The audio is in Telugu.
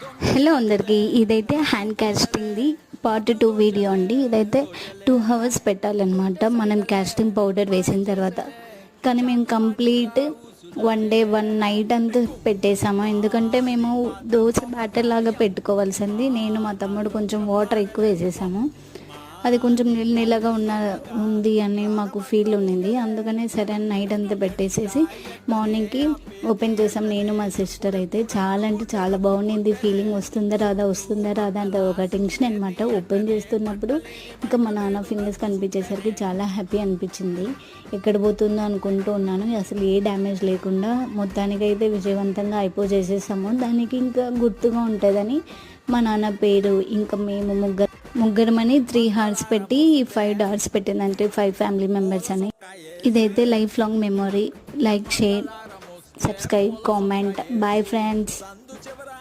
హలో అందరికీ, ఇదైతే హ్యాండ్ కాస్టింగ్ది పార్ట్ 2 వీడియో అండి. ఇదైతే 2 అవర్స్ పెట్టాలన్నమాట మనం కాస్టింగ్ పౌడర్ వేసిన తర్వాత. కానీ మేము కంప్లీట్ 1 డే 1 నైట్ అంతా పెట్టేసాము. ఎందుకంటే మేము దోశ బ్యాటర్ లాగా పెట్టుకోవాల్సింది. నేను మా తమ్ముడు కొంచెం వాటర్ ఎక్కువ వేసేసాము. అది కొంచెం నీళ్ళగా ఉంది అని మాకు ఫీల్ ఉండింది. అందుకనే సరే అని నైట్ అంతా పెట్టేసేసి మార్నింగ్కి ఓపెన్ చేసాం. నేను మా సిస్టర్ అయితే చాలా అంటే చాలా బాగుండింది. ఫీలింగ్ వస్తుందా రాదా అంటే ఒక టెన్షన్ అనమాట. ఓపెన్ చేస్తున్నప్పుడు ఇంకా మా నాన్న ఫింగర్స్ కనిపించేసరికి చాలా హ్యాపీ అనిపించింది. ఎక్కడ పోతుందో అనుకుంటూ ఉన్నాను. అసలు ఏ డ్యామేజ్ లేకుండా మొత్తానికైతే విజయవంతంగా చేసేసాము. దానికి ఇంకా గుర్తుగా ఉంటుందని మా నాన్న పేరు, ఇంకా మేము ముగ్గురమని 3 హార్స్ పెట్టి 5 డాట్స్ పెట్టిందంటే 5 ఫ్యామిలీ మెంబర్స్ అని. ఇదైతే lifelong memory. Like, share, subscribe, comment. Bye friends.